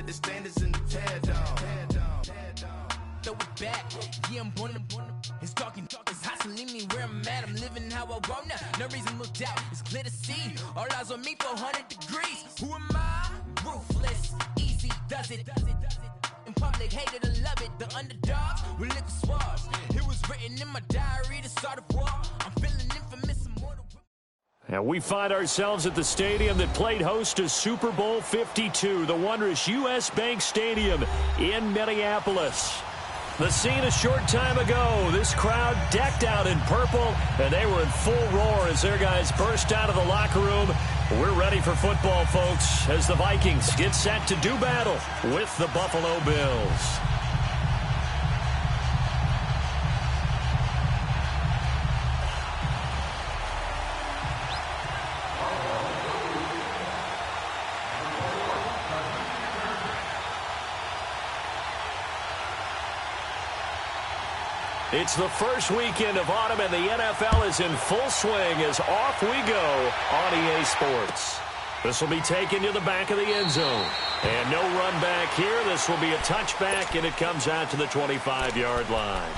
the standards in the tear down. Throw it back, yeah, I'm gonna. It's talking, it's hot, so leave me where I'm at. I'm living how I want now. No reason to look out, it's clear to see. All eyes on me, 400 degrees. Who am I? Ruthless, easy, does it. In public, hated to love it. The underdogs with liquor swabs. It was written in my diary to start a war. I'm feeling infamous, immortal. And we find ourselves at the stadium that played host to Super Bowl 52, the wondrous U.S. Bank Stadium in Minneapolis. The scene a short time ago, this crowd decked out in purple, and they were in full roar as their guys burst out of the locker room. We're ready for football, folks, as the Vikings get set to do battle with the Buffalo Bills. It's the first weekend of autumn, and the NFL is in full swing as off we go on EA Sports. This will be taken to the back of the end zone. And no run back here. This will be a touchback, and it comes out to the 25-yard line.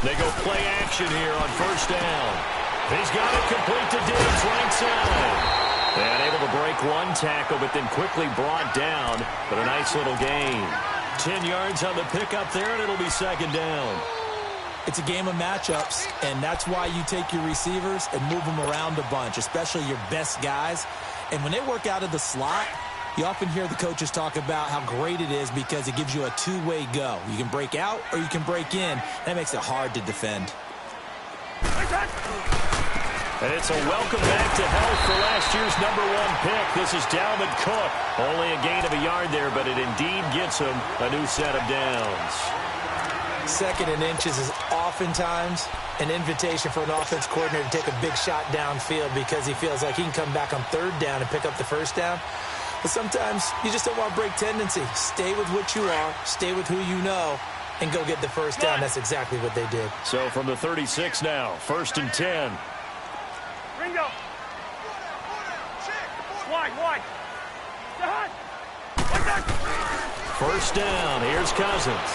They go play action here on first down. He's got it complete to Diggs, right side. And able to break one tackle, but then quickly brought down. But a nice little gain. 10 yards on the pickup there, and it'll be second down. It's a game of matchups, and that's why you take your receivers and move them around a bunch, especially your best guys. And when they work out of the slot, you often hear the coaches talk about how great it is because it gives you a two-way go. You can break out or you can break in. That makes it hard to defend. And it's a welcome back to health for last year's #1 pick. This is Dalvin Cook. Only a gain of a yard there, but it indeed gets him a new set of downs. Second and inches is oftentimes an invitation for an offense coordinator to take a big shot downfield because he feels like he can come back on third down and pick up the first down. But sometimes you just don't want to break tendency. Stay with what you are, stay with who you know, and go get the first down. That's exactly what they did. So from the 36 now, 1st and 10. Ringo. Wide. First down, here's Cousins.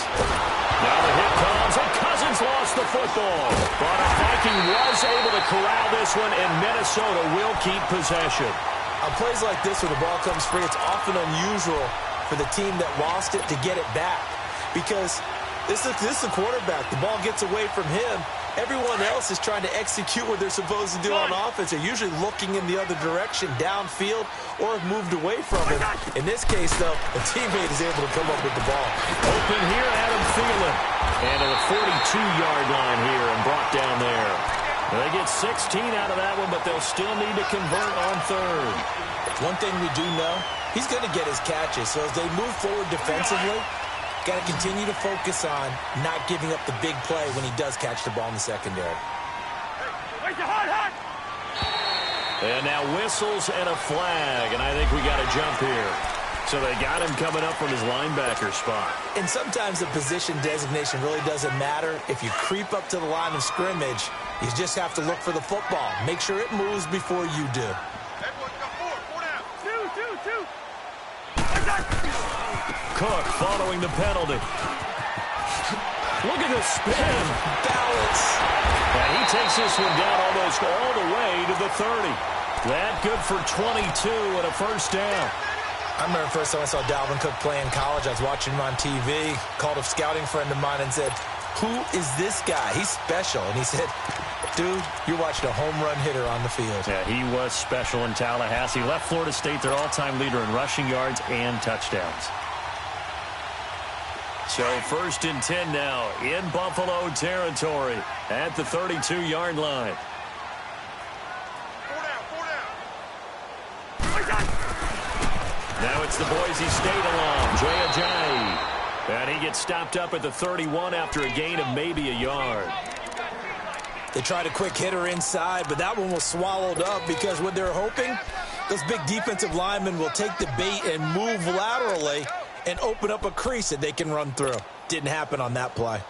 Now the hit comes, and Cousins lost the football. But a Viking was able to corral this one, and Minnesota will keep possession. On plays like this where the ball comes free, it's often unusual for the team that lost it to get it back. Because this is the quarterback. The ball gets away from him. Everyone else is trying to execute what they're supposed to do on offense. They're usually looking in the other direction, downfield, or have moved away from him. In this case, though, a teammate is able to come up with the ball. Open here, Adam Thielen. And to the 42-yard line here and brought down there. They get 16 out of that one, but they'll still need to convert on third. One thing we do know, he's going to get his catches. So as they move forward defensively, got to continue to focus on not giving up the big play when he does catch the ball in the secondary. And now whistles and a flag, and I think we got a jump here. So they got him coming up from his linebacker spot. And sometimes the position designation really doesn't matter. If you creep up to the line of scrimmage, you just have to look for the football. Make sure it moves before you do. Two. Cook following the penalty. Look at the spin. Balance. And he takes this one down almost all the way to the 30. That good for 22 and a first down. I remember the first time I saw Dalvin Cook play in college. I was watching him on TV, called a scouting friend of mine and said, "Who is this guy? He's special." And he said, "Dude, you're watching a home run hitter on the field." Yeah, he was special in Tallahassee. Left Florida State their all-time leader in rushing yards and touchdowns. So 1st and 10 now in Buffalo territory at the 32-yard line. Now it's the Boise State alum, Jay Ajayi. And he gets stopped up at the 31 after a gain of maybe a yard. They tried a quick hitter inside, but that one was swallowed up because what they're hoping, those big defensive linemen will take the bait and move laterally and open up a crease that they can run through. Didn't happen on that play.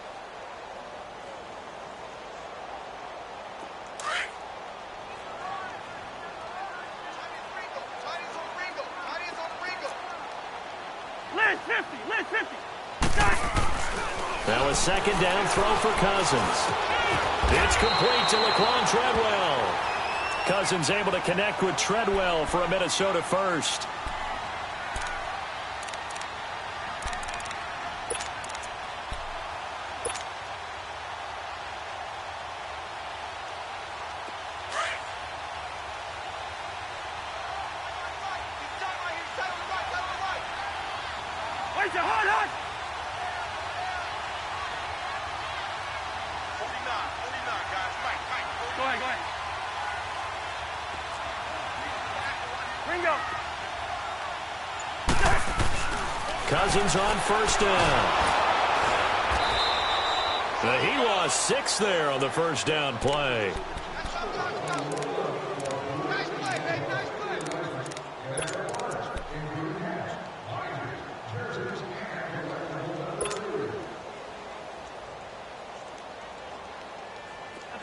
Now a second down throw for Cousins. It's complete to Laquan Treadwell. Cousins able to connect with Treadwell for a Minnesota first. Where's your hard? Go ahead. Ringo. Cousins on first down. He lost 6 there on the first down play.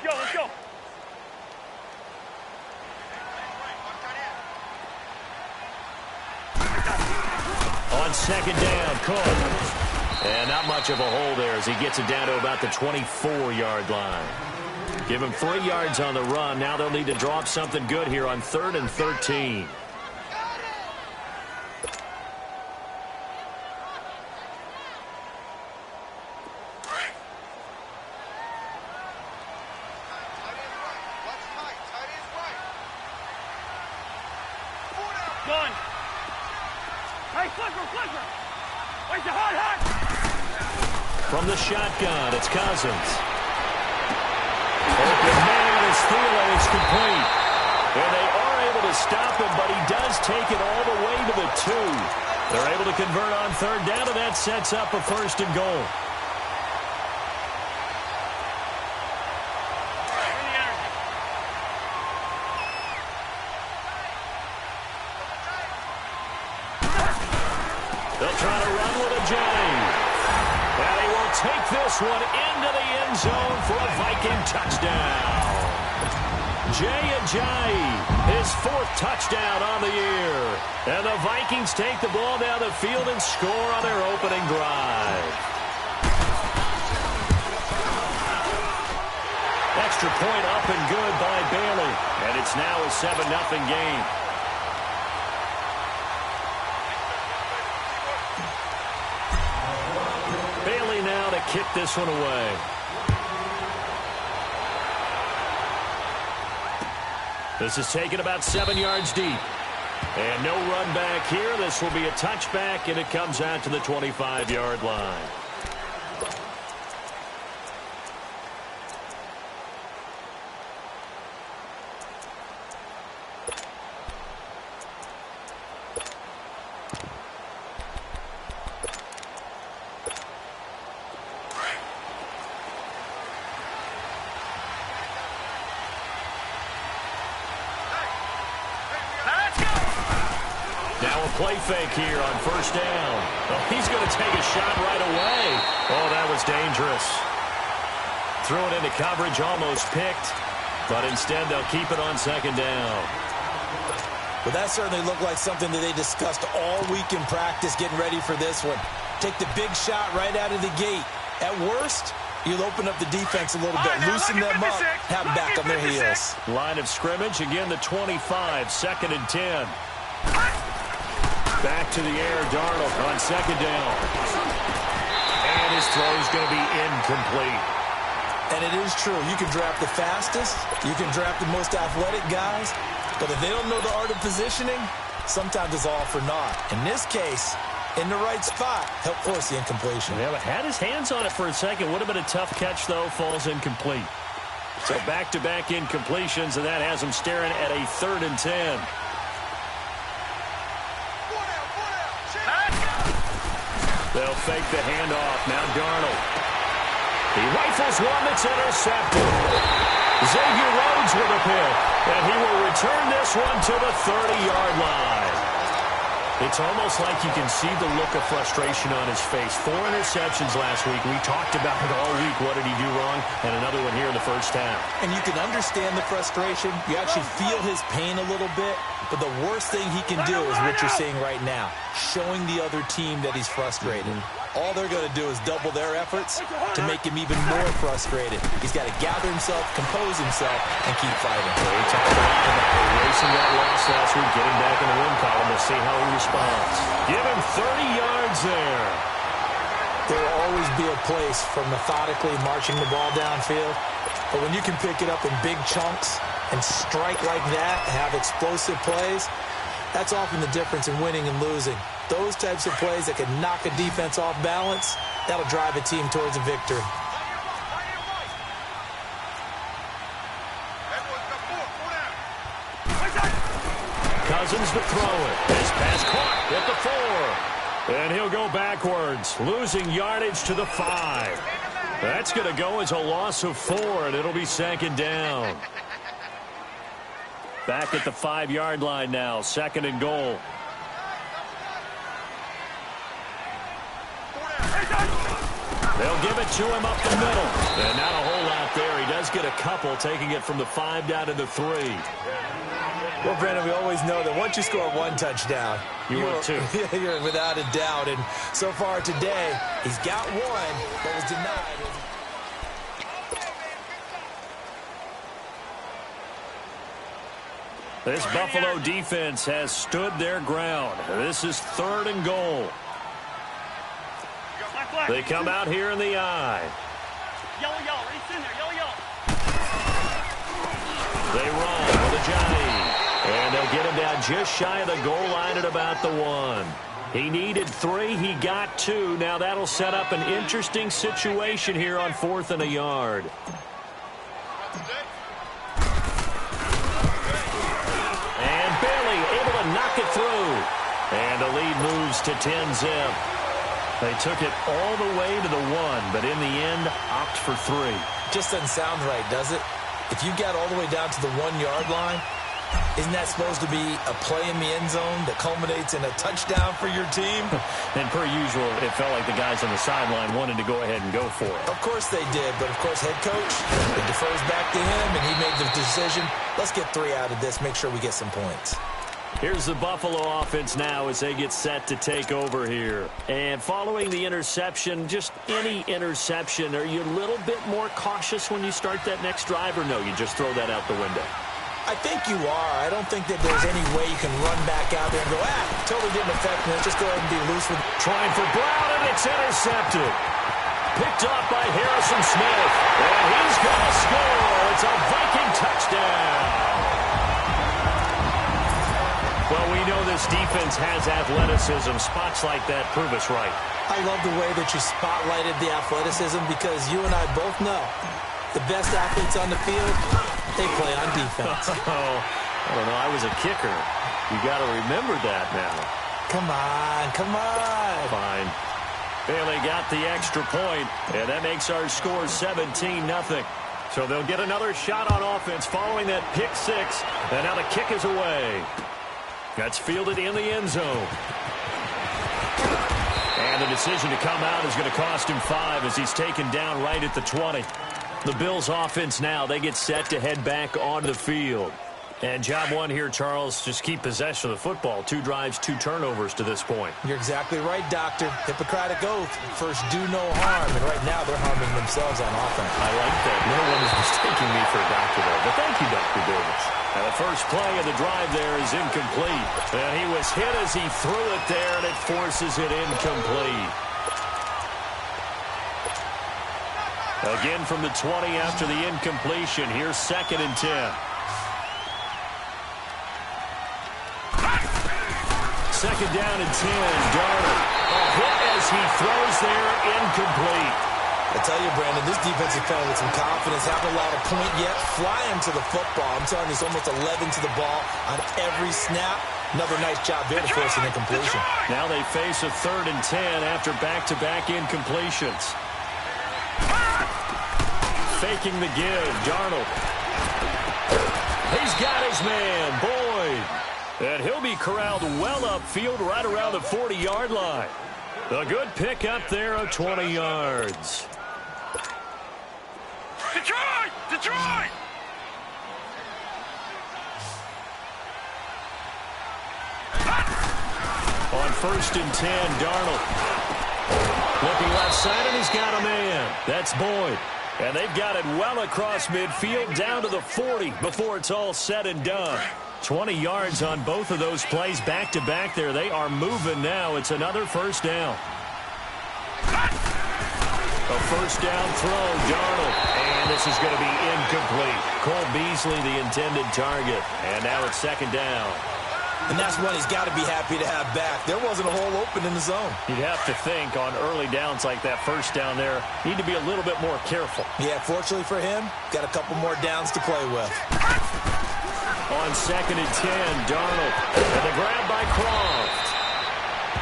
Let's go. On second down, Cook. And not much of a hole there as he gets it down to about the 24-yard line. Give him 3 yards on the run. Now they'll need to drop something good here on 3rd and 13. Done. Hey, flipper. Where's your hard? From the shotgun, it's Cousins. Open man is Thielen. It's complete. And they are able to stop him, but he does take it all the way to the 2. They're able to convert on 3rd down, and that sets up a 1st and goal. They'll try to run with a J. And he will take this one into the end zone for a Viking touchdown. Jay Ajayi, his 4th touchdown on the year. And the Vikings take the ball down the field and score on their opening drive. Extra point up and good by Bailey. And it's now a 7-0 game. Bailey now to kick this one away. This is taken about 7 yards deep. And no run back here. This will be a touchback, and it comes out to the 25-yard line. Now a play fake here on first down. Oh, he's going to take a shot right away. Oh, that was dangerous. Threw it into coverage, almost picked. But instead, they'll keep it on second down. Well, that certainly looked like something that they discussed all week in practice getting ready for this one. Take the big shot right out of the gate. At worst, you'll open up the defense a little bit, loosen them up, have them back on their heels. Line of scrimmage, again the 25, 2nd and 10. Back to the air, Darnold on second down. And his throw is going to be incomplete. And it is true. You can draft the fastest. You can draft the most athletic guys. But if they don't know the art of positioning, sometimes it's all for naught. In this case, in the right spot, help force the incompletion. Yeah, but had his hands on it for a second. Would have been a tough catch, though. Falls incomplete. So back-to-back incompletions, and that has him staring at a 3rd and 10. They'll fake the handoff. Now Darnold. He rifles one that's intercepted. Xavier Rhodes with a pick, and he will return this one to the 30-yard line. It's almost like you can see the look of frustration on his face. 4 interceptions last week. We talked about it all week. What did he do wrong? And another one here in the first half. And you can understand the frustration. You actually feel his pain a little bit. But the worst thing he can do is what you're seeing right now, showing the other team that he's frustrated. All they're going to do is double their efforts to make him even more frustrated. He's got to gather himself, compose himself, and keep fighting. So we talked a lot about erasing that loss last week, getting back in the win column. We'll see how he responds. Give him 30 yards there. There will always be a place for methodically marching the ball downfield. But when you can pick it up in big chunks and strike like that, have explosive plays, that's often the difference in winning and losing. Those types of plays that can knock a defense off balance, that'll drive a team towards a victory. Cousins to throw it. This pass caught at the 4. And he'll go backwards, losing yardage to the 5. That's going to go as a loss of 4, and it'll be 2nd down. Back at the 5-yard line now, 2nd and goal. They'll give it to him up the middle. And not a whole lot there. He does get a couple, taking it from the 5 down to the 3. Well, Brandon, we always know that once you score 1 touchdown, you're 2. You're without a doubt. And so far today, he's got 1, but was denied. This Buffalo defense has stood their ground. This is 3rd and goal. They come out here in the I. Yellow, race in there, yellow. They run with a Johnny. And they'll get him down just shy of the goal line at about the 1. He needed 3. He got 2. Now that'll set up an interesting situation here on 4th and a yard. And Bailey able to knock it through. And the lead moves to 10-zip. They took it all the way to the 1, but in the end, opt for 3. Just doesn't sound right, does it? If you got all the way down to the 1-yard line, isn't that supposed to be a play in the end zone that culminates in a touchdown for your team? And per usual, it felt like the guys on the sideline wanted to go ahead and go for it. Of course they did, but of course head coach, it defers back to him, and he made the decision, let's get 3 out of this, make sure we get some points. Here's the Buffalo offense now as they get set to take over here. And following the interception, just any interception, are you a little bit more cautious when you start that next drive, or no, you just throw that out the window? I think you are. I don't think that there's any way you can run back out there and go, totally didn't affect me. Let's just go ahead and be loose with it. Trying for Brown, and it's intercepted. Picked off by Harrison Smith. And he's going to score. It's a Viking touchdown. Well, we know this defense has athleticism. Spots like that prove us right. I love the way that you spotlighted the athleticism because you and I both know the best athletes on the field, they play on defense. Oh, I don't know. I was a kicker. You got to remember that now. Come on. Fine. Bailey got the extra point, and that makes our score 17-0. So they'll get another shot on offense following that pick 6, and now the kick is away. That's fielded in the end zone. And the decision to come out is going to cost him 5 as he's taken down right at the 20. The Bills offense now, they get set to head back onto the field. And job 1 here, Charles, just keep possession of the football. 2 drives, 2 turnovers to this point. You're exactly right, Doctor. Hippocratic oath. First, do no harm. And right now, they're harming themselves on offense. I like that. No one is mistaking me for a doctor there. But thank you, Dr. Davis. And the first play of the drive there is incomplete. And he was hit as he threw it there, and it forces it incomplete. Again from the 20 after the incompletion. Here's 2nd and 10. 2nd down and 10. Darnold. A hit as he throws there, incomplete. I tell you, Brandon, this defensive playing with some confidence, haven't allowed a point yet, flying to the football. I'm telling you, it's almost 11 to the ball on every snap. Another nice job there to force an incompletion. Now they face a 3rd and 10 after back-to-back incompletions. Faking the give. Darnold He's got his man, Boyd. And he'll be corralled well upfield right around the 40-yard line. A good pick up there of 20 yards. Detroit! Detroit! On 1st and 10, Darnold. Looking left side, and he's got a man. That's Boyd. And they've got it well across midfield down to the 40 before it's all said and done. 20 yards on both of those plays back-to-back there. They are moving now. It's another first down. A first down throw, Darnold. And this is going to be incomplete. Cole Beasley, the intended target. And now it's second down. And that's one he's got to be happy to have back. There wasn't a hole open in the zone. You'd have to think on early downs like that first down there, need to be a little bit more careful. Yeah, fortunately for him, got a couple more downs to play with. On 2nd and 10, Darnold. And the grab by Croft.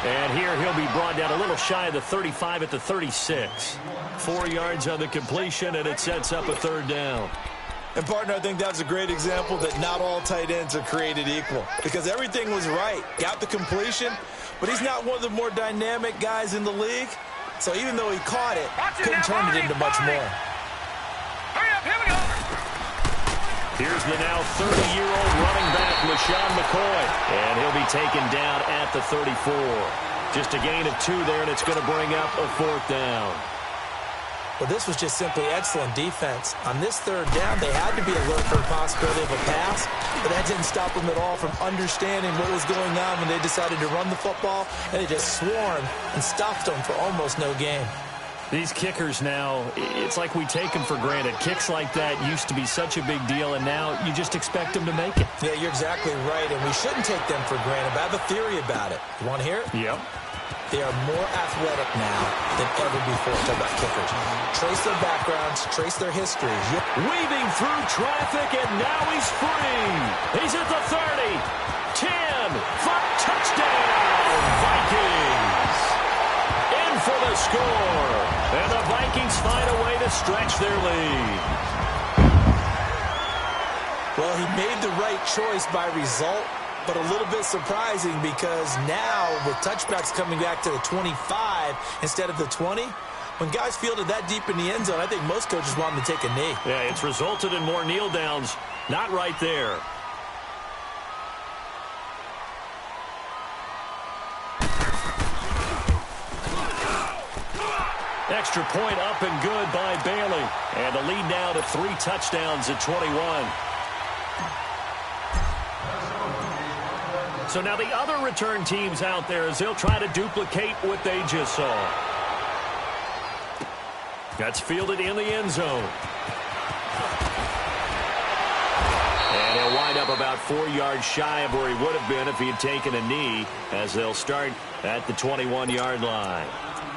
And here he'll be brought down a little shy of the 35 at the 36. 4 yards on the completion, and it sets up a third down. And, partner, I think that's a great example that not all tight ends are created equal. Because everything was right. Got the completion, but he's not one of the more dynamic guys in the league. So even though he caught it, couldn't turn it into much more. Hurry up, here we go! Here's the now 30-year-old running back, LaShawn McCoy. And he'll be taken down at the 34. Just a gain of 2 there, and it's going to bring up a fourth down. Well, this was just simply excellent defense. On this third down, they had to be alert for the possibility of a pass, but that didn't stop them at all from understanding what was going on when they decided to run the football, and they just swarmed and stopped them for almost no gain. These kickers now, it's like we take them for granted. Kicks like that used to be such a big deal, and now you just expect them to make it. Yeah, you're exactly right, and we shouldn't take them for granted, but I have a theory about it. You want to hear it? Yep. They are more athletic now than ever before. Talk about kickers. Trace their backgrounds, trace their history. Weaving through traffic, and now he's free. He's at the 30, 10, 5, touchdown, Vikings. In for the score, and the Vikings find a way to stretch their lead. Well, he made the right choice by result, but a little bit surprising because now with touchbacks coming back to the 25 instead of the 20, when guys fielded that deep in the end zone, I think most coaches want them to take a knee. Yeah, it's resulted in more kneel downs. Not right there. Extra point up and good by Bailey. And the lead now to 3 touchdowns at 21. So now the other return teams out there as they'll try to duplicate what they just saw. That's fielded in the end zone. And he'll wind up about 4 yards shy of where he would have been if he had taken a knee, as they'll start at the 21-yard line.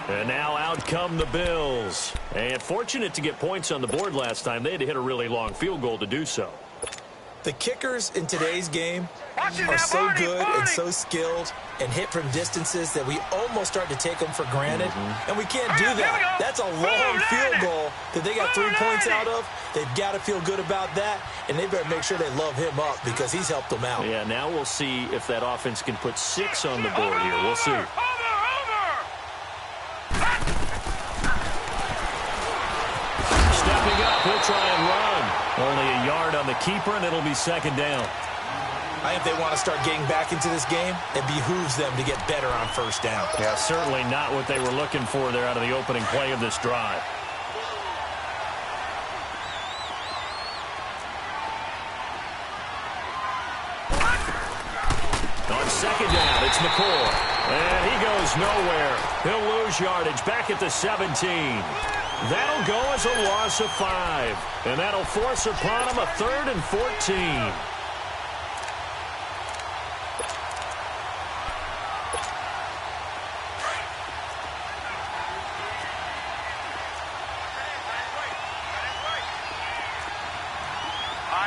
And now out come the Bills. And fortunate to get points on the board last time. They had to hit a really long field goal to do so. The kickers in today's game are so good and so skilled and hit from distances that we almost start to take them for granted. And we can't do that. That's a long field goal that they got 3 points out of. They've got to feel good about that, and they better make sure they love him up because he's helped them out. Yeah, now we'll see if that offense can put 6 on the board here. We'll see. Stepping up, he'll try and run. Only a yard on the keeper, and it'll be second down. I think they want to start getting back into this game. It behooves them to get better on first down. Yeah, certainly not what they were looking for there out of the opening play of this drive. On second down, it's McCoy. And he goes nowhere. He'll lose yardage back at the 17. That'll go as a loss of 5. And that'll force upon him a 3rd and 14.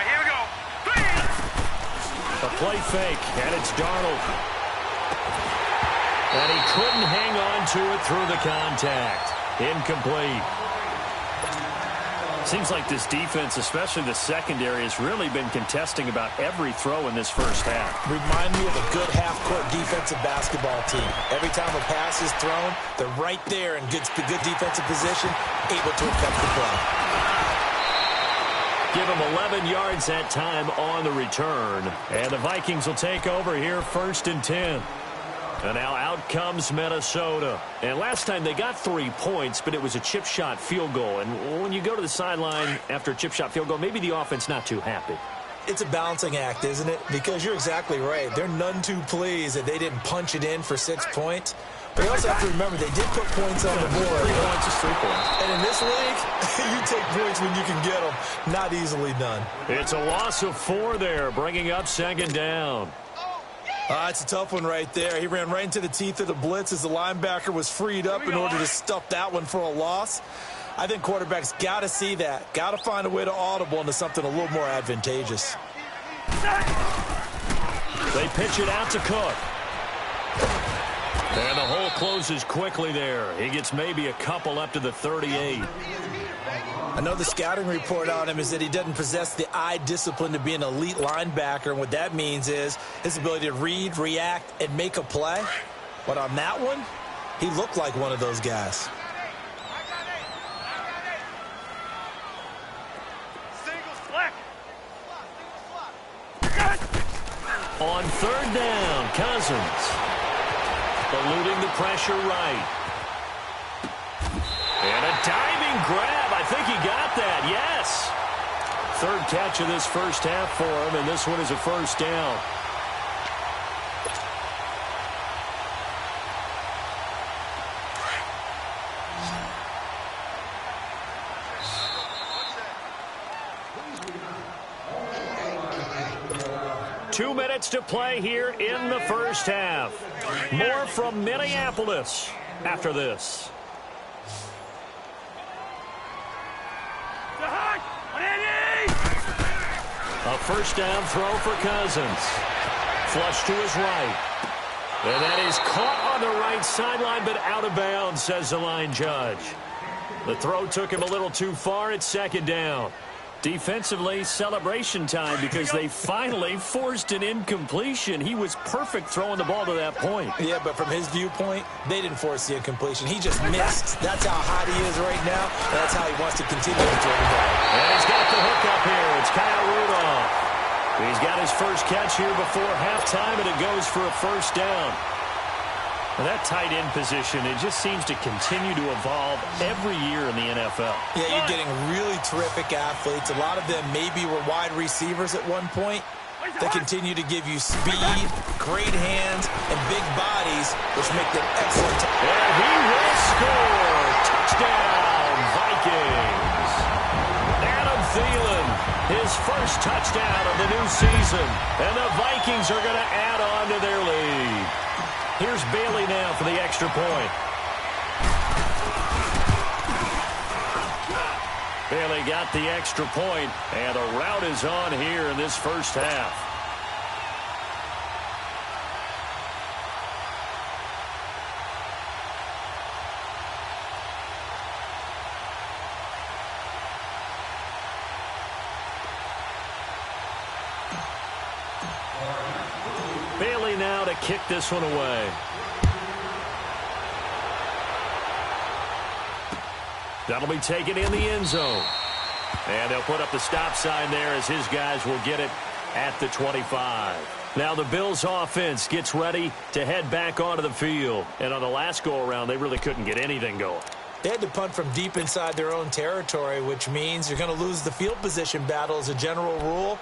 Here we go. A play fake, and it's Darnold. And he couldn't hang on to it through the contact. Incomplete. seems like this defense, especially the secondary, has really been contesting about every throw in this first half. Remind me of a good half-court defensive basketball team. Every time a pass is thrown, they're right there in good defensive position, able to affect the play. Give them 11 yards that time on the return. And the Vikings will take over here 1st and 10. And now out comes Minnesota. And last time they got 3 points, but it was a chip shot field goal. And when you go to the sideline after a chip shot field goal, maybe the offense not too happy. It's a balancing act, isn't it? Because you're exactly right. They're none too pleased that they didn't punch it in for 6 points. But you also have to remember they did put points on the board. 3 points is 3 points. And in this league, you take points when you can get them. Not easily done. It's a loss of 4 there, bringing up 2nd down. It's a tough one right there. He ran right into the teeth of the blitz as the linebacker was freed up in order to stuff that one for a loss. I think quarterbacks got to see that. Got to find a way to audible into something a little more advantageous. They pitch it out to Cook. And the hole closes quickly there. He gets maybe a couple up to the 38. I know the scouting report on him is that he doesn't possess the eye discipline to be an elite linebacker. And what that means is his ability to read, react, and make a play. But on that one, he looked like one of those guys. On 3rd down, Cousins. Eluding the pressure right. And a diving grab. I think he got that. Yes. 3rd catch of this first half for him, and this one is a 1st down. Two minutes to play here in the first half. More from Minneapolis after this. A 1st down throw for Cousins. Flush to his right. And that is caught on the right sideline, but out of bounds, says the line judge. The throw took him a little too far. It's 2nd down. Defensively, celebration time because they finally forced an incompletion. He was perfect throwing the ball to that point. Yeah, but from his viewpoint, they didn't force the incompletion. He just missed. That's how hot he is right now, and that's how he wants to continue to throw the ball. And he's got the hook up here. It's Kyle Rudolph. He's got his first catch here before halftime, and it goes for a 1st down. And that tight end position, it just seems to continue to evolve every year in the NFL. Yeah, you're getting really terrific athletes. A lot of them maybe were wide receivers at one point. They continue to give you speed, great hands, and big bodies, which make them excellent. And he will score. Touchdown, Vikings. Adam Thielen, his first touchdown of the new season. And the Vikings are going to add on to their lead. Here's Bailey now for the extra point. Bailey got the extra point, and a rout is on here in this first half. Bailey now to kick this one away. That'll be taken in the end zone. And they'll put up the stop sign there as his guys will get it at the 25. Now the Bills offense gets ready to head back onto the field. And on the last go-around, they really couldn't get anything going. They had to punt from deep inside their own territory, which means you're going to lose the field position battle as a general rule.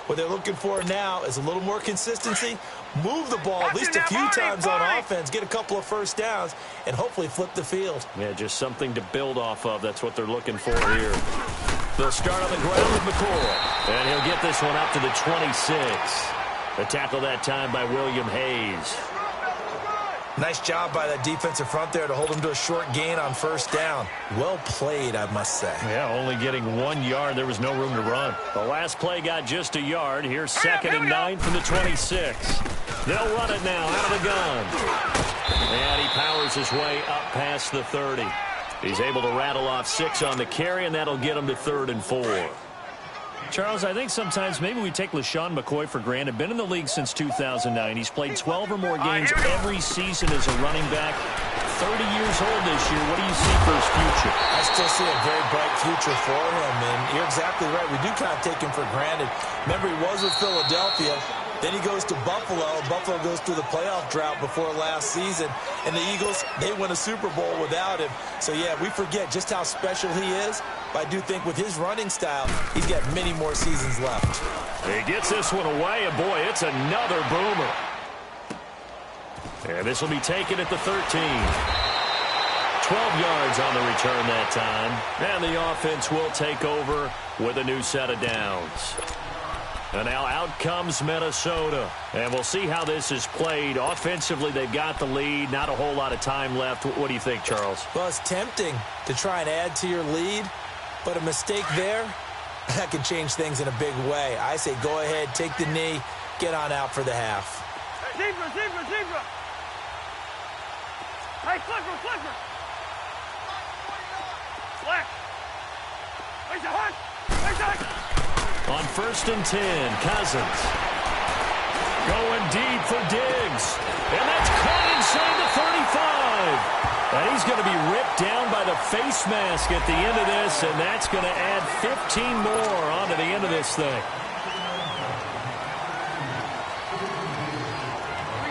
What they're looking for now is a little more consistency, move the ball at least a few times on offense, get a couple of 1st downs, and hopefully flip the field. Yeah, just something to build off of. That's what they're looking for here. They'll start on the ground with McCoy, and he'll get this one up to the 26. The tackle that time by William Hayes. Nice job by that defensive front there to hold him to a short gain on 1st down. Well played, I must say. Yeah, only getting 1 yard. There was no room to run. The last play got just a yard. Here's 2nd and 9 from the 26. They'll run it now out of the gun. And he powers his way up past the 30. He's able to rattle off 6 on the carry, and that'll get him to 3rd and 4. Charles, I think sometimes maybe we take LaShawn McCoy for granted. Been in the league since 2009. He's played 12 or more games every season as a running back. 30 years old this year. What do you see for his future? I still see a very bright future for him, and you're exactly right. We do kind of take him for granted. Remember, he was with Philadelphia. Then he goes to Buffalo. Buffalo goes through the playoff drought before last season. And the Eagles, they win a Super Bowl without him. So, yeah, we forget just how special he is. But I do think with his running style, he's got many more seasons left. He gets this one away, and boy, it's another boomer. And this will be taken at the 13. 12 yards on the return that time. And the offense will take over with a new set of downs. And now out comes Minnesota. And we'll see how this is played. Offensively, they've got the lead. Not a whole lot of time left. What do you think, Charles? Well, it's tempting to try and add to your lead. But a mistake there, that can change things in a big way. I say go ahead, take the knee, get on out for the half. Hey, zebra. Hey, flipper. Slack. Raise your hand. On 1st and 10, Cousins. Going deep for Diggs. And that's caught inside the 35. And he's going to be ripped down by the face mask at the end of this, and that's going to add 15 more onto the end of this thing.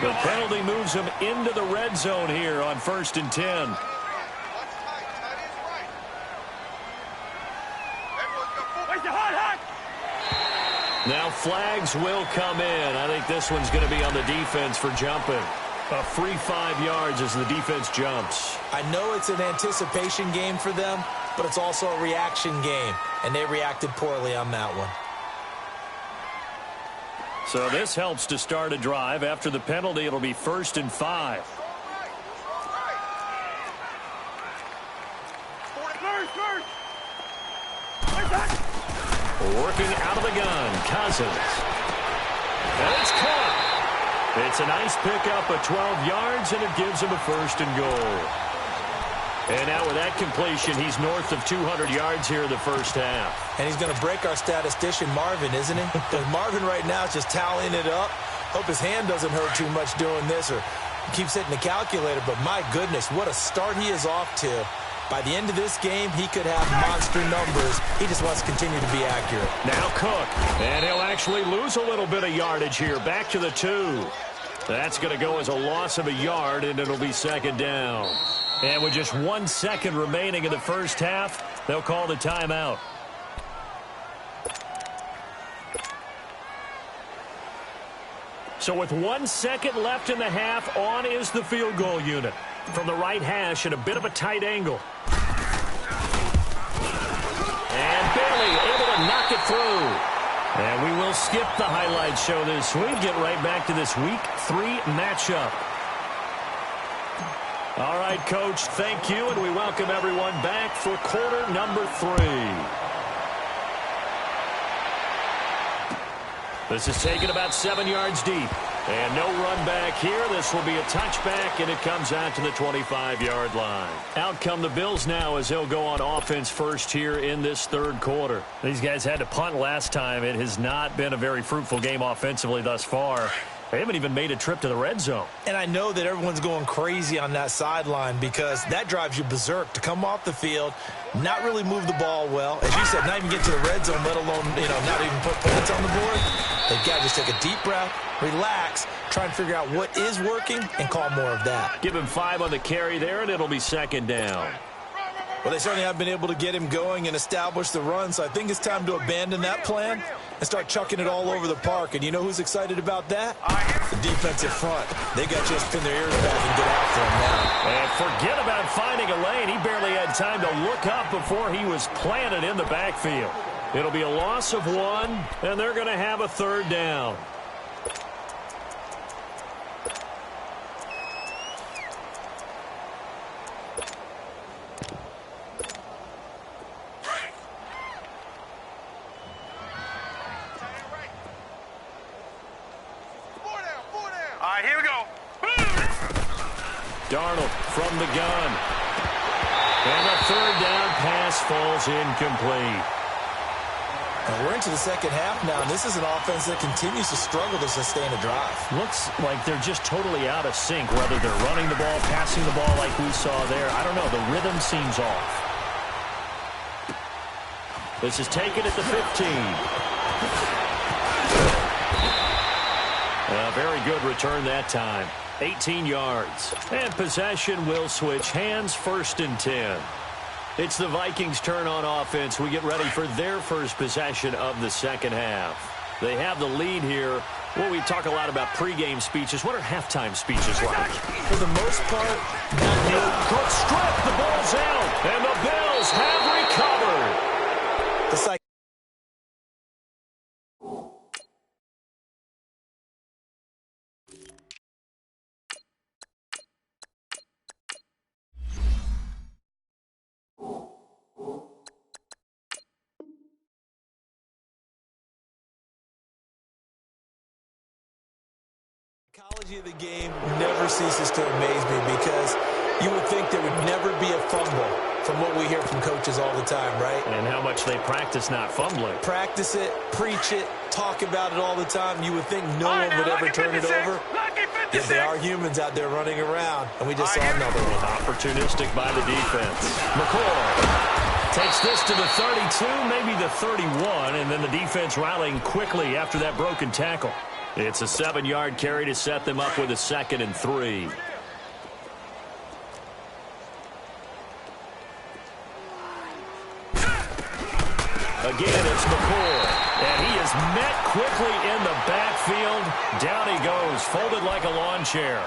The penalty moves him into the red zone here on 1st and 10. Now flags will come in. I think this one's going to be on the defense for jumping. A free 5 yards as the defense jumps. I know it's an anticipation game for them, but it's also a reaction game, and they reacted poorly on that one. So this helps to start a drive. After the penalty, it'll be 1st and 5. Working out of the gun, Cousins. And it's caught. It's a nice pickup of 12 yards, and it gives him a 1st and goal. And now with that completion, he's north of 200 yards here in the first half. And he's going to break our statistician, Marvin, isn't he? Because Marvin right now is just tallying it up. Hope his hand doesn't hurt too much doing this or keeps hitting the calculator. But my goodness, what a start he is off to. By the end of this game, he could have monster numbers. He just wants to continue to be accurate. Now Cook, and he'll actually lose a little bit of yardage here. Back to the 2. That's going to go as a loss of a yard, and it'll be 2nd down. And with just 1 second remaining in the first half, they'll call the timeout. So with 1 second left in the half, on is the field goal unit. From the right hash at a bit of a tight angle. And Bailey able to knock it through. And we will skip the highlight show this week. Get right back to this Week 3 matchup. All right, Coach, thank you, and we welcome everyone back for quarter number 3. This is taken about 7 yards deep. And no run back here. This will be a touchback, and it comes out to the 25-yard line. Out come the Bills now as they'll go on offense first here in this 3rd quarter. These guys had to punt last time. It has not been a very fruitful game offensively thus far. They haven't even made a trip to the red zone. And I know that everyone's going crazy on that sideline because that drives you berserk to come off the field, not really move the ball well. As you said, not even get to the red zone, let alone, not even put points on the board. They've got to just take a deep breath, relax, try and figure out what is working, and call more of that. Give him 5 on the carry there, and it'll be 2nd down. Well, they certainly have been able to get him going and establish the run, so I think it's time to abandon that plan and start chucking it all over the park. And you know who's excited about that? The defensive front. They got to just pin their ears back and get after him now. And forget about finding a lane. He barely had time to look up before he was planted in the backfield. It'll be a loss of 1, and they're going to have a 3rd down. Darnold from the gun. And the third down pass falls incomplete. And we're into the second half now, and this is an offense that continues to struggle to sustain a drive. Looks like they're just totally out of sync, whether they're running the ball, passing the ball like we saw there. I don't know. The rhythm seems off. This is taken at the 15. A very good return that time. 18 yards. And possession will switch hands, 1st and 10. It's the Vikings' turn on offense. We get ready for their first possession of the second half. They have the lead here. Well, we talk a lot about pregame speeches. What are halftime speeches like? For the most part, Cook strip. The ball's out. And the Bills have recovered. the psychology of the game never ceases to amaze me because you would think there would never be a fumble from what we hear from coaches all the time, right? And how much they practice not fumbling. Practice it, preach it, talk about it all the time. You would think no one would ever turn it over. Yet there are humans out there running around, and we just saw another one. Opportunistic by the defense. McCoy takes this to the 32, maybe the 31, and then the defense rallying quickly after that broken tackle. It's a 7-yard carry to set them up with a 2nd and 3. Again, it's McCoy. And he is met quickly in the backfield. Down he goes, folded like a lawn chair.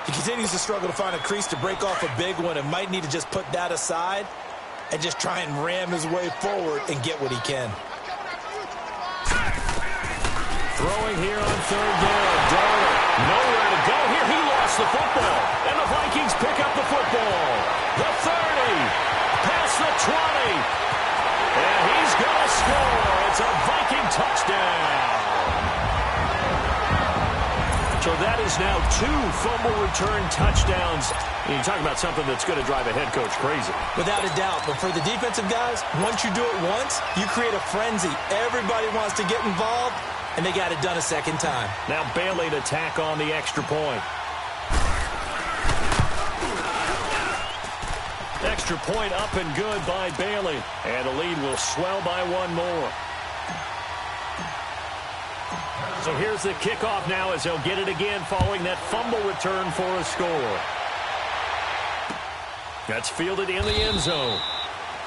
He continues to struggle to find a crease to break off a big one and might need to just put that aside and just try and ram his way forward and get what he can. Throwing here on 3rd down. Darnold, nowhere to go. Here he lost the football. And the Vikings pick up the football. The 30. Past the 20. And he's going to score. It's a Viking touchdown. So that is now 2 fumble return touchdowns. And you talk about something that's going to drive a head coach crazy. Without a doubt. But for the defensive guys, once you do it once, you create a frenzy. Everybody wants to get involved, and they got it done a second time. Now Bailey to tack on the extra point. Extra point up and good by Bailey. And the lead will swell by 1 more. So here's the kickoff now as they'll get it again following that fumble return for a score. That's fielded in the end zone.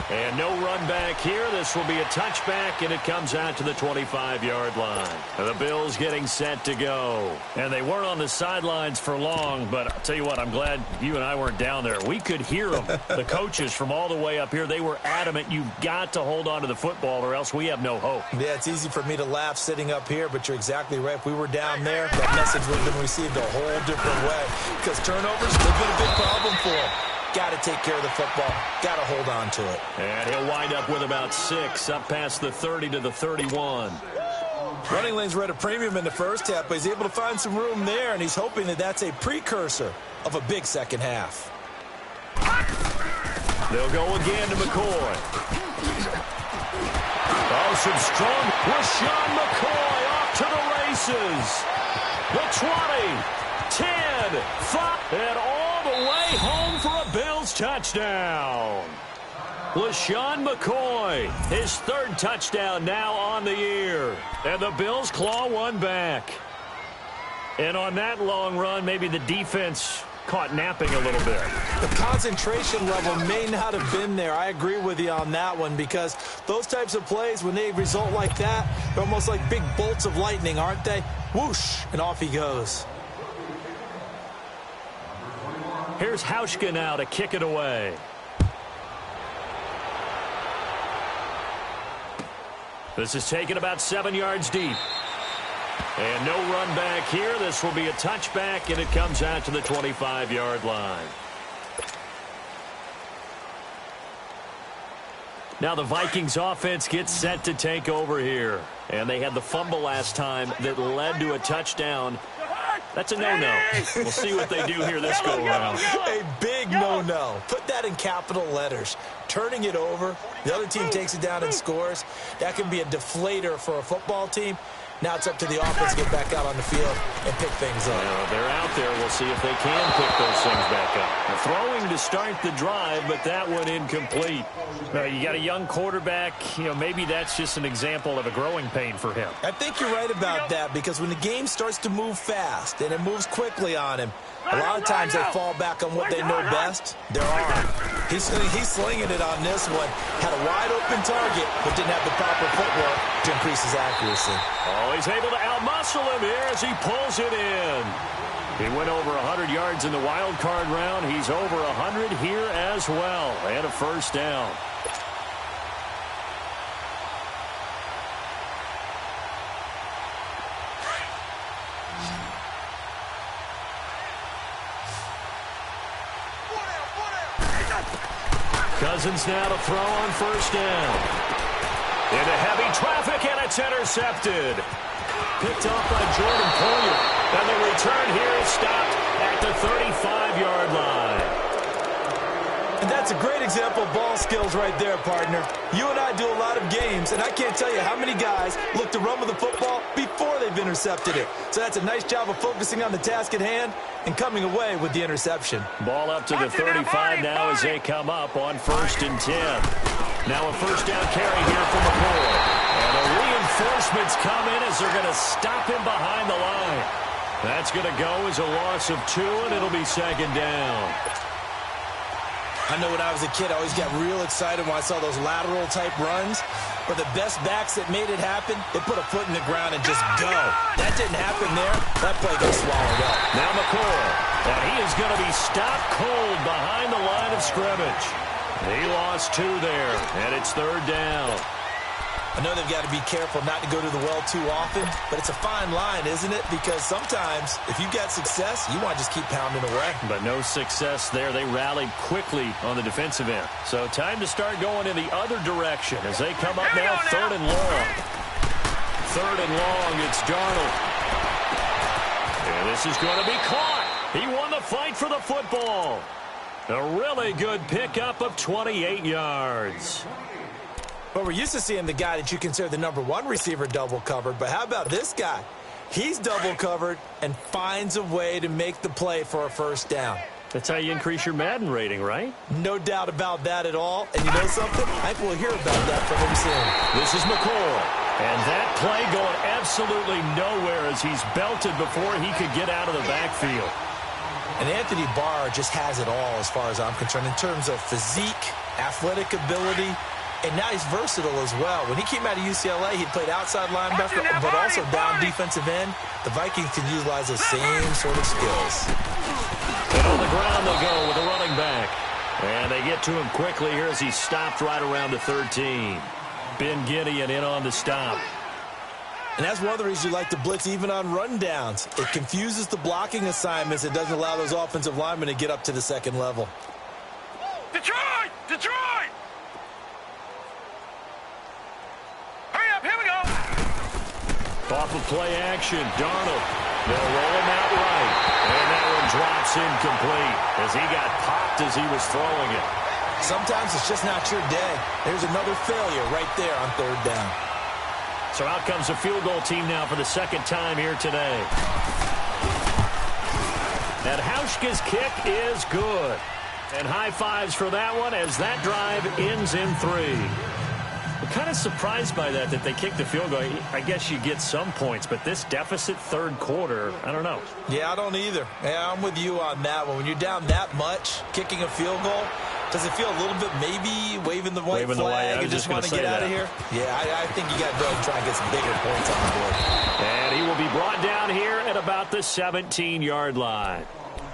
And no run back here. This will be a touchback, and it comes out to the 25-yard line. The Bills getting set to go. And they weren't on the sidelines for long, but I'll tell you what, I'm glad you and I weren't down there. We could hear them. The coaches from all the way up here, they were adamant, you've got to hold on to the football or else we have no hope. Yeah, it's easy for me to laugh sitting up here, but you're exactly right. If we were down there, that message would have been received a whole different way because turnovers have been a big problem for them. Got to take care of the football. Got to hold on to it. And he'll wind up with about 6, up past the 30 to the 31. Running lanes were at a premium in the first half, but he's able to find some room there, and he's hoping that that's a precursor of a big second half. They'll go again to McCoy. Oh, some strong. Rashawn McCoy off to the races. The 20, 10, 5, and all the way home for a Bills touchdown. LaShawn McCoy, his 3rd touchdown now on the year. And the Bills claw one back. And on that long run, maybe the defense caught napping a little bit. The concentration level may not have been there. I agree with you on that one because those types of plays, when they result like that, they're almost like big bolts of lightning, aren't they? Whoosh, and off he goes. Here's Hauschka now to kick it away. This is taken about 7 yards deep. And no run back here. This will be a touchback, and it comes out to the 25-yard line. Now the Vikings offense gets set to take over here. And they had the fumble last time that led to a touchdown. That's a no-no. We'll see what they do here this go-around. A big no-no. Put that in capital letters. Turning it over, the other team takes it down and scores. That can be a deflator for a football team. Now it's up to the offense to get back out on the field and pick things up. Well, they're out there. We'll see if they can pick those things back up. Now, throwing to start the drive, but that one incomplete. You got a young quarterback. Maybe that's just an example of a growing pain for him. I think you're right about that, because when the game starts to move fast and it moves quickly on him, a lot of times they fall back on what they know best, their arm. He's slinging it on this one. Had a wide-open target, but didn't have the proper footwork to increase his accuracy. Oh, he's able to outmuscle him here as he pulls it in. He went over 100 yards in the wild card round. He's over 100 here as well. And a first down. Cousins now to throw on first down. Into heavy traffic, and it's intercepted. Picked off by Jordan Poyer. And the return here is stopped at the 35-yard line. And that's a great example of ball skills right there, partner. You and I do a lot of games, and I can't tell you how many guys look to run with the football before they've intercepted it. So that's a nice job of focusing on the task at hand and coming away with the interception. Ball up to the 35 now as they come up on 1st and 10. Now a first down carry here from McCoy. And the reinforcements come in as they're going to stop him behind the line. That's going to go as a loss of 2, and it'll be 2nd down. I know when I was a kid, I always got real excited when I saw those lateral-type runs. But the best backs that made it happen, they put a foot in the ground and just go. That didn't happen there. That play got swallowed up. Now McCoy, and he is going to be stopped cold behind the line of scrimmage. He lost 2 there, and it's 3rd down. I know they've got to be careful not to go to the well too often, but it's a fine line, isn't it? Because sometimes, if you've got success, you want to just keep pounding away. But no success there. They rallied quickly on the defensive end. So time to start going in the other direction as they come up now, 3rd and long. 3rd and long, it's Darnold. And this is going to be caught. He won the fight for the football. A really good pickup of 28 yards. But we're used to seeing the guy that you consider the #1 receiver double covered. But how about this guy? He's double covered and finds a way to make the play for a first down. That's how you increase your Madden rating, right? No doubt about that at all. And you know something? I think we'll hear about that from him soon. This is McCoy. And that play going absolutely nowhere as he's belted before he could get out of the backfield. And Anthony Barr just has it all as far as I'm concerned in terms of physique, athletic ability, and now he's versatile as well. When he came out of UCLA, he played outside linebacker, but also down defensive end. The Vikings can utilize those same sort of skills. And on the ground they go with a running back. And they get to him quickly here as he's stopped right around the 13. Ben Gideon in on the stop. And that's one of the reasons you like to blitz even on rundowns. It confuses the blocking assignments. It doesn't allow those offensive linemen to get up to the second level. Detroit! Detroit! Hurry up, here we go! Off of play action, Darnold. They'll roll him out right. And that one drops incomplete as he got popped as he was throwing it. Sometimes it's just not your day. There's another failure right there on 3rd down. So out comes the field goal team now for the 2nd time here today. And Hauschka's kick is good. And high fives for that one as that drive ends in 3. I'm kind of surprised by that they kicked the field goal. I guess you get some points, but this deficit 3rd quarter, I don't know. Yeah, I don't either. Yeah, I'm with you on that one. When you're down that much, kicking a field goal, does it feel a little bit maybe waving the white flag and just want to get out of here? Yeah, I think you got to go and try and get some bigger points on the board. And he will be brought down here at about the 17-yard line.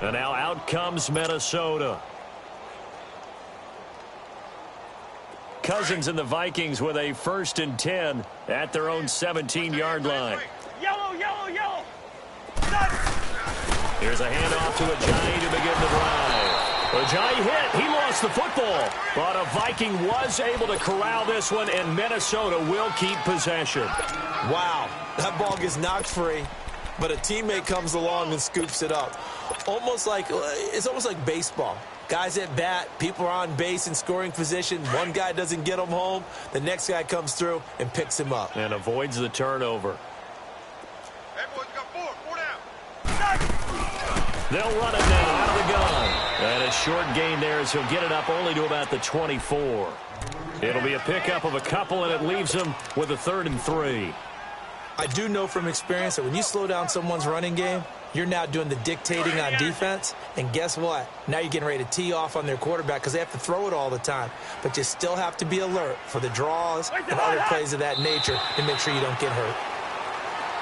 And now out comes Minnesota. Cousins and the Vikings with a 1st and 10 at their own 17-yard line. Yellow, yellow, yellow! Here's a handoff to Ajayi to begin the drive. Ajayi hit. He lost the football. But a Viking was able to corral this one, and Minnesota will keep possession. Wow. That ball gets knocked free. but a teammate comes along and scoops it up. It's almost like baseball. Guys at bat, people are on base in scoring position. One guy doesn't get him home. The next guy comes through and picks him up. And avoids the turnover. Hey, boys, got four down. They'll run it now out of the gun. And a short gain there as he'll get it up only to about the 24. It'll be a pickup of a couple, and it leaves him with a 3rd and 3. I do know from experience that when you slow down someone's running game, you're now doing the dictating on defense. And guess what? Now you're getting ready to tee off on their quarterback because they have to throw it all the time. But you still have to be alert for the draws and other plays of that nature to make sure you don't get hurt.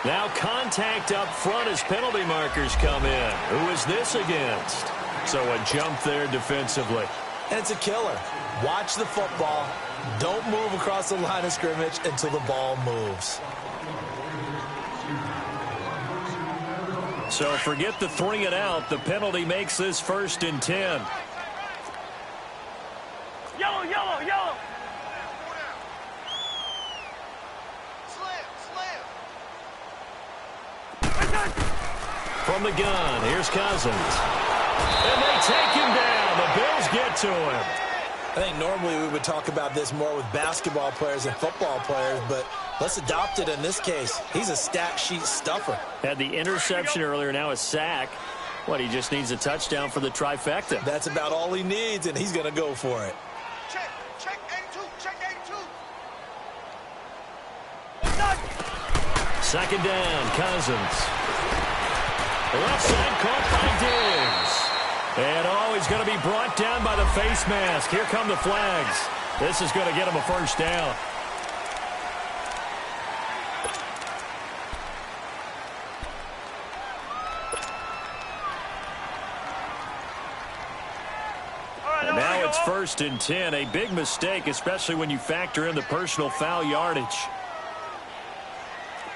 Now contact up front as penalty markers come in. Who is this against? So a jump there defensively. And it's a killer. Watch the football. Don't move across the line of scrimmage until the ball moves. So forget the 3 and out. The penalty makes this 1st and 10. Yellow, yellow, yellow. From the gun, here's Cousins. And they take him down. The Bills get to him. I think normally we would talk about this more with basketball players and football players, but let's adopt it in this case. He's a stat sheet stuffer. Had the interception earlier, now a sack. What, he just needs a touchdown for the trifecta. That's about all he needs, and he's going to go for it. Check 82, check 82. 2nd down, Cousins. Left side caught by Diggs. And he's going to be brought down by the face mask. Here come the flags. This is going to get him a 1st down. And now it's 1st and 10. A big mistake, especially when you factor in the personal foul yardage.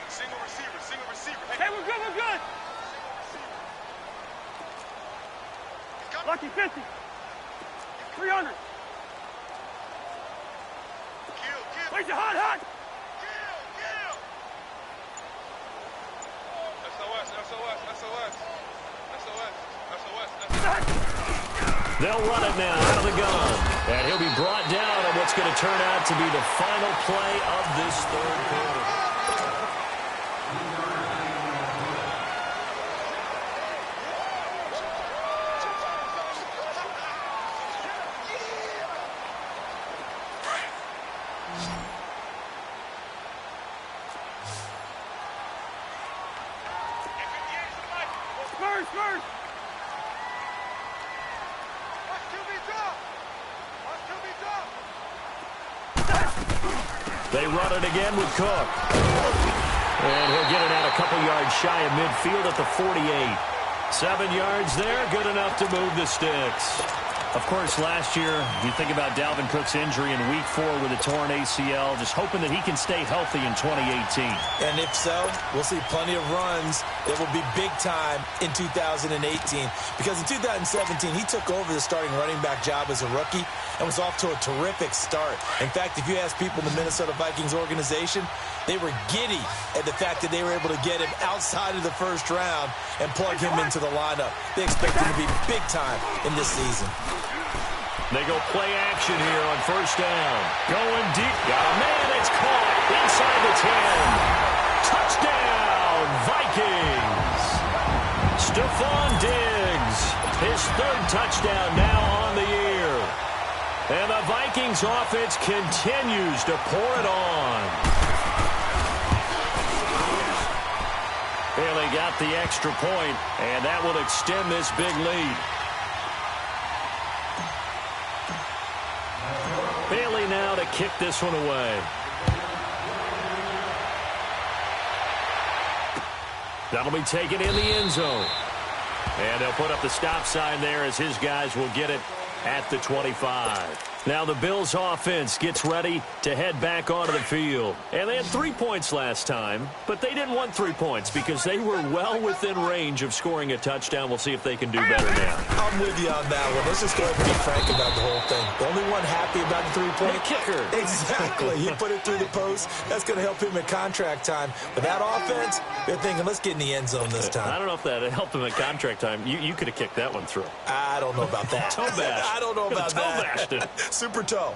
Single receiver. Hey, we're good. Lucky 50. 300. Kill. Wait, hot. Kill. SOS. They'll run it now out of the gun. And he'll be brought down on what's going to turn out to be the final play of this 3rd quarter. Spurs. They run it again with Cook. And he'll get it out a couple yards shy of midfield at the 48. 7 yards there, good enough to move the sticks. Of course, last year, you think about Dalvin Cook's injury in Week 4 with a torn ACL, just hoping that he can stay healthy in 2018. And if so, we'll see plenty of runs that will be big time in 2018. Because in 2017, he took over the starting running back job as a rookie and was off to a terrific start. In fact, if you ask people in the Minnesota Vikings organization, they were giddy at the fact that they were able to get him outside of the 1st round and plug him into the lineup. They expect him to be big time in this season. They go play action here on 1st down. Going deep. Got a man. It's caught inside the 10. Touchdown, Vikings. Stephon Diggs. His 3rd touchdown now on the year. And the Vikings offense continues to pour it on. Bailey got the extra point, and that will extend this big lead. Bailey now to kick this one away. That'll be taken in the end zone. And they'll put up the stop sign there as his guys will get it at the 25. Now the Bills offense gets ready to head back onto the field. And they had 3 points last time, but they didn't want 3 points because they were well within range of scoring a touchdown. We'll see if they can do better now. I'm with you on that one. Let's just go ahead and be frank about the whole thing. The only one happy about the 3-point kicker. Exactly. He put it through the post. That's going to help him in contract time. But that offense, they're thinking, let's get in the end zone this time. I don't know if that helped him in contract time. You could have kicked that one through. I don't know about that. Toe bash. I don't know about toe that. bashed it. Super toe.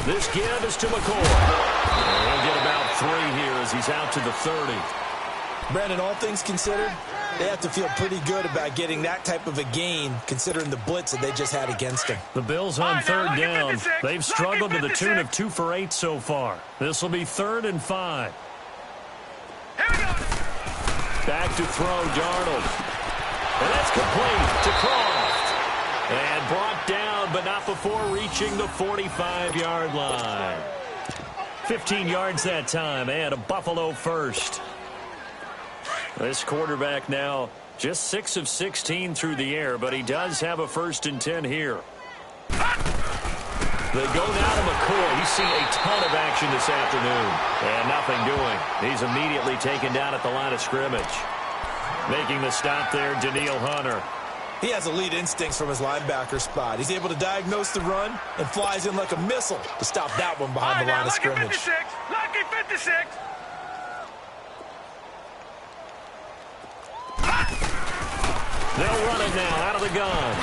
This give is to McCoy. And he'll get about 3 here as he's out to the 30. Brandon, all things considered, they have to feel pretty good about getting that type of a gain considering the blitz that they just had against them. The Bills on third down. They've struggled to the tune of 2 for 8 so far. This will be 3rd and 5. Back to throw, Darnold. And that's complete to Croft. And brought down, but not before reaching the 45-yard line. 15 yards that time, and a Buffalo first. This quarterback now just 6 of 16 through the air, but he does have a 1st and 10 here. They go now to McCoy. He's seen a ton of action this afternoon, and nothing doing. He's immediately taken down at the line of scrimmage. Making the stop there, Danielle Hunter. He has elite instincts from his linebacker spot. He's able to diagnose the run and flies in like a missile to stop that one behind the line of scrimmage. 56. Lucky 56. They'll run it now out of the gun.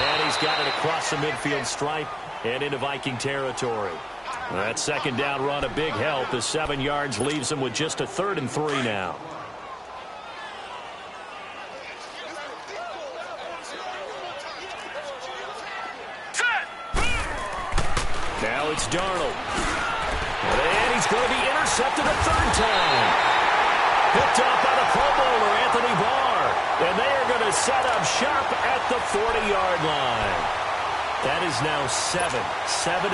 And he's got it across the midfield stripe and into Viking territory. That 2nd down run, a big help as 7 yards leaves him with just a 3rd and 3 now. Now it's Darnold. And he's going to be intercepted a 3rd time. Picked up by the Pro Bowler, Anthony Barr. And they are going to set up shop at the 40-yard line. That is now 7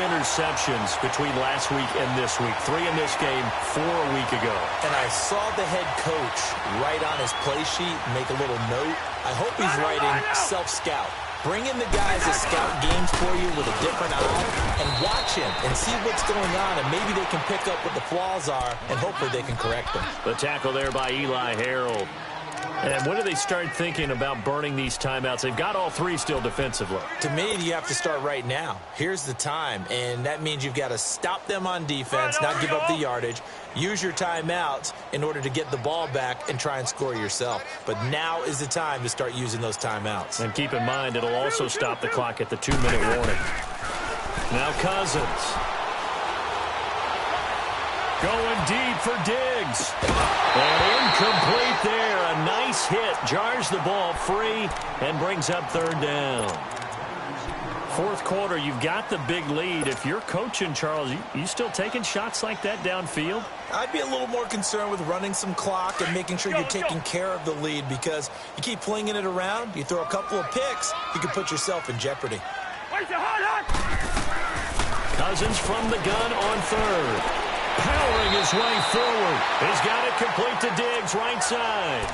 interceptions between last week and this week. 3 in this game, 4 a week ago. And I saw the head coach write on his play sheet and make a little note. I hope he's writing self-scout. Bring in the guys that scout games for you with a different eye and watch him and see what's going on, and maybe they can pick up what the flaws are, and hopefully they can correct them. The tackle there by Eli Harold. And when do they start thinking about burning these timeouts? They've got all 3 still defensively. To me, you have to start right now. Here's the time, and that means you've got to stop them on defense, not give up the yardage, use your timeouts in order to get the ball back and try and score yourself. But now is the time to start using those timeouts. And keep in mind, it'll also stop the clock at the 2-minute warning. Now Cousins. Going deep for Diggs. And incomplete there. A nice hit. Jars the ball free and brings up 3rd down. 4th quarter, you've got the big lead. If you're coaching, Charles, you still taking shots like that downfield? I'd be a little more concerned with running some clock and making sure you're taking care of the lead, because you keep flinging it around, you throw a couple of picks, you can put yourself in jeopardy. Cousins from the gun on 3rd. Powering his way forward. He's got it complete to Diggs, right side.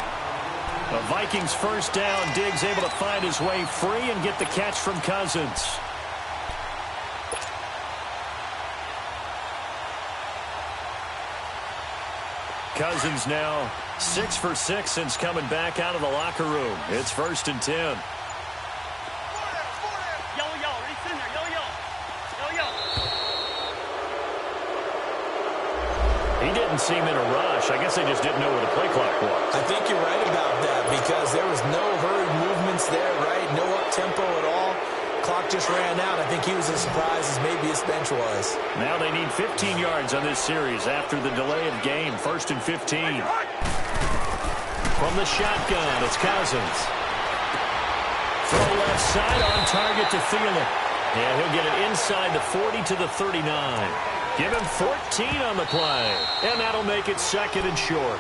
The Vikings 1st down. Diggs able to find his way free and get the catch from Cousins. Cousins now 6 for 6 since coming back out of the locker room. It's 1st and 10. He didn't seem in a rush. I guess they just didn't know where the play clock was. I think you're right about that, because there was no hurried movements there, right? No up-tempo at all. Clock just ran out. I think he was as surprised as maybe his bench was. Now they need 15 yards on this series after the delay of game. 1st and 15. From the shotgun, it's Cousins. Throw left side, on target to Thielen. And he'll get it inside the 40 to the 39. Give him 14 on the play. And that'll make it 2nd and short.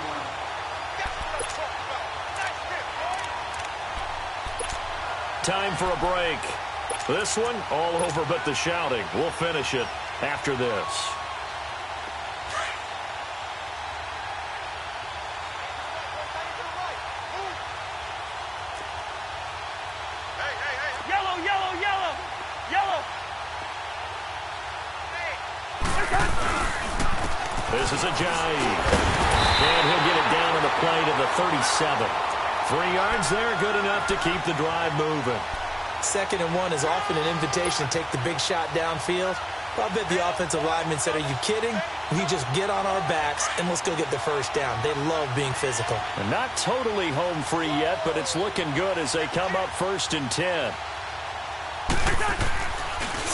Time for a break. This one, all over but the shouting. We'll finish it after this. Yellow. This is Ajayi. And he'll get it down on the play to the 37. 3 yards there, good enough to keep the drive moving. 2nd and 1 is often an invitation to take the big shot downfield. I bet the offensive lineman said, are you kidding? We just get on our backs and let's go get the first down. They love being physical. And not totally home free yet, but it's looking good as they come up 1st and 10.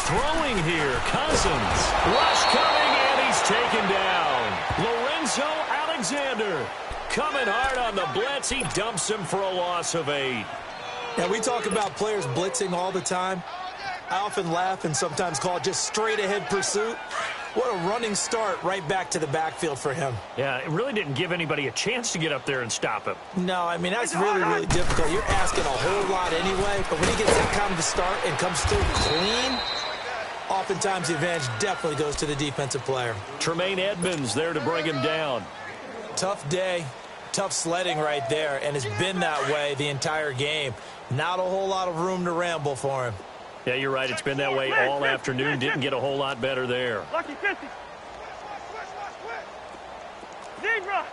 Throwing here, Cousins. Rush coming, and he's taken down. Lorenzo Alexander coming hard on the blitz. He dumps him for a loss of 8. Now, we talk about players blitzing all the time. I often laugh and sometimes call it just straight-ahead pursuit. What a running start right back to the backfield for him. Yeah, it really didn't give anybody a chance to get up there and stop him. No, I mean, that's really, really difficult. You're asking a whole lot anyway, but when he gets that kind of a start and comes through clean, oftentimes the advantage definitely goes to the defensive player. Tremaine Edmonds there to bring him down. Tough day, tough sledding right there, and has been that way the entire game. Not a whole lot of room to ramble for him. Yeah, you're right. It's been that way all afternoon. Didn't get a whole lot better there. Lucky 50. Zebra.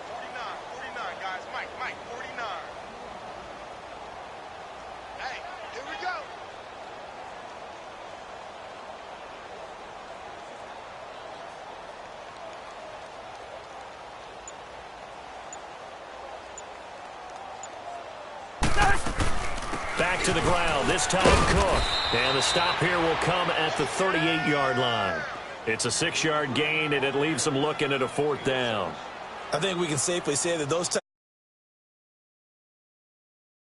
49, guys. Mike, 49. Hey, here we go. Back to the ground, this time Cook. And the stop here will come at the 38-yard line. It's a 6-yard gain, and it leaves them looking at a 4th down. I think we can safely say that those